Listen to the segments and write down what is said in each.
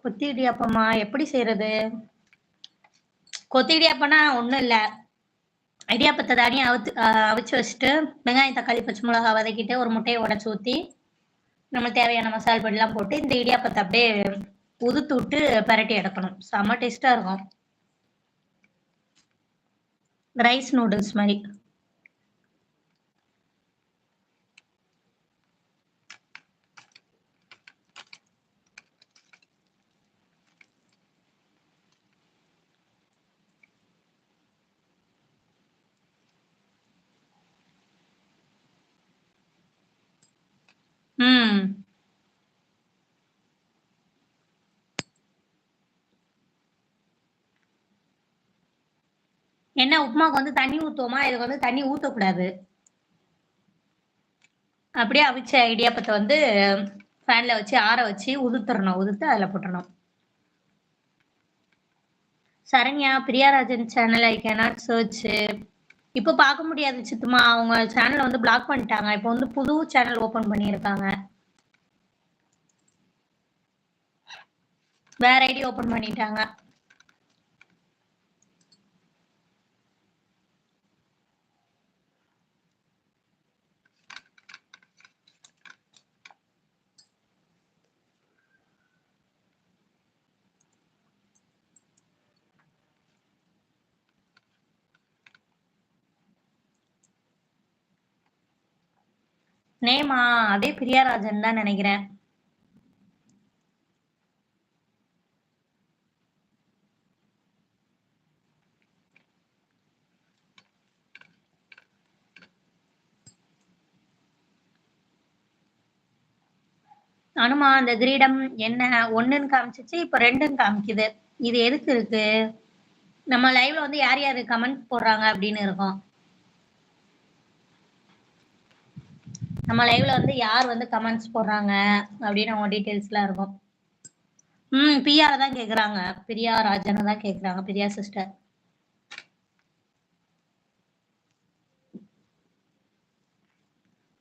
கொத்தி இடியாப்பமா எப்படி செய்யறது? கொத்தி இடியாப்பம்னா ஒண்ணும் இல்ல. இடியாப்பத்தை தனியாக அவிச்சு வச்சுட்டு வெங்காயம் தக்காளி பச்சை மிளகா வதக்கிட்டு ஒரு முட்டையை உடச்சி ஊற்றி நம்ம தேவையான மசாலா பொடிலாம் போட்டு இந்த இடியாப்பத்தை அப்படியே உதுத்து விட்டு பரட்டி எடுக்கணும். செம்ம டேஸ்டா இருக்கும். ரைஸ் நூடுல்ஸ் மாதிரி. என்ன உப்புமாவுக்கு வந்து தண்ணி ஊற்றுவோமா? இதுக்கு வந்து தண்ணி ஊற்றக்கூடாது. அப்படியே அவிச்ச இடியாப்பத்தை வந்து ஃபேனில் வச்சு ஆற வச்சு உதுத்துறணும். உதுத்து அதில் போட்டுறணும். Saranya Priyarajan channel I cannot search. இப்போ பார்க்க முடியாது சித்துமா. அவங்க சேனலை வந்து பிளாக் பண்ணிட்டாங்க. இப்போ வந்து புது சேனல் ஓப்பன் பண்ணியிருக்காங்க. வேற ஐடி ஓப்பன் பண்ணிட்டாங்க. நேமா அதே பிரியாராஜன் தான் நினைக்கிறேன். அனுமா அந்த கிரீடம் என்ன 1ன்னு காமிச்சிச்சு, இப்போ 2ன்னு காமிக்குது. இது எதுக்கு இருக்கு? நம்ம லைவ்ல வந்து யார் யாரு கமெண்ட் போடுறாங்க அப்படின்னு இருக்கும். நம்ம லைவ்ல வந்து யார் வந்து கமெண்ட்ஸ் போடுறாங்க அப்படின்னு அவங்க டீட்டெயில்ஸ்லாம் இருக்கும். பிரியாவை தான் கேட்குறாங்க. பிரியா ராஜனை தான் கேட்குறாங்க. பிரியா சிஸ்டர்.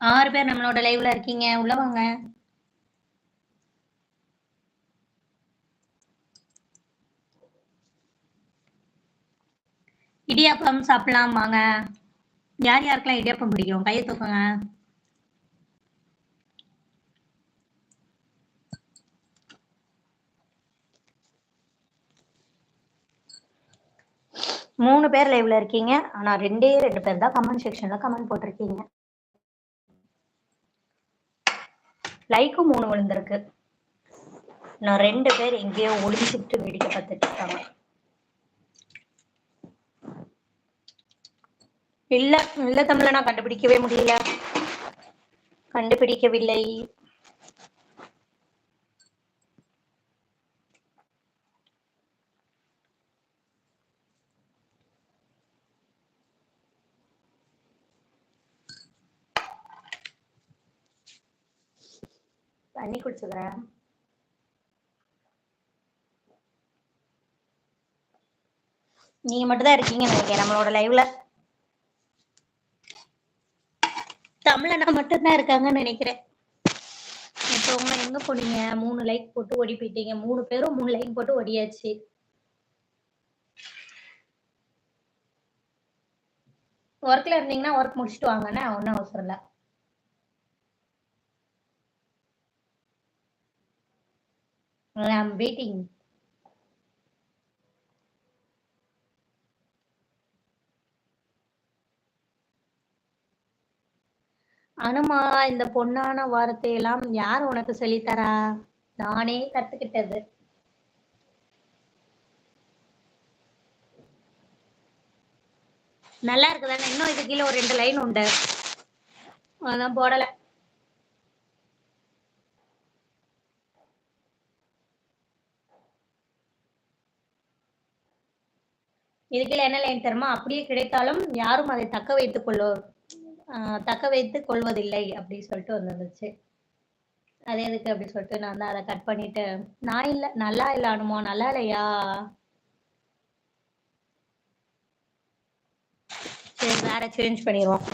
ஆறு பேர் நம்மளோட லைவ்ல இருக்கீங்க. உள்ள வாங்க. இடியாப்பம் சாப்பிடலாம் வாங்க. யார் யாருக்கெல்லாம் இடியாப்பம் பிடிக்கும் கையை தூக்குங்க. மூணு பேர் லைவ்ல இருக்கீங்க. ஆனா 2 பேர் தான் கமெண்ட் செக்ஷன்ல கமெண்ட் போட்டிருக்கீங்க. லைக்கும் 3 விழுந்திருக்கு. நான் 2 பேர் எங்கேயோ ஒளிஞ்சிட்டு வேடிக்கை பார்த்துட்டு இருக்காங்க. இல்ல இல்ல தமிழ நான் கண்டுபிடிக்கவே முடியல. கண்டுபிடிக்கவில்லை. தண்ணி குடிச்சுக்கிறேன். நீங்க மட்டும்தான் இருக்கீங்கன்னு நினைக்கிறேன் நம்மளோட லைவ்ல. தமிழனா மட்டும்தான் இருக்காங்கன்னு நினைக்கிறேன். இப்போ உங்க எங்க போனீங்க? 3 லைக் போட்டு ஓடி போயிட்டீங்க. 3 பேரும் 3 லைக் போட்டு ஓடியாச்சு. ஒர்க்ல இருந்தீங்கன்னா ஒர்க் முடிச்சுட்டு வாங்கன்னா ஒன்றும் அவசரம் இல்லை. I'm waiting. அனுமா இந்த பொன்னான வார்த்தையெல்லாம் யார் உனக்கு சொல்லித்தரா? நானே கத்துக்கிட்டது. நல்லா இருக்குதானே? இன்னும் இது கீழே ஒரு 2 லைன் உண்டு. அதான் போடல. இதுக்கீழே என்ன லைன் தருமா? அப்படியே கிடைத்தாலும் யாரும் அதை தக்க வைத்துக் கொள்வதில்லை அப்படி சொல்லிட்டு வந்துருந்துச்சு. அது எதுக்கு அப்படி சொல்லிட்டு நான் தான் அதை கட் பண்ணிட்டு, நான் இல்ல நல்லா இல்ல அனுமா. நல்லா இல்லையா? சரி வேற சேஞ்ச் பண்ணிடுவோம்.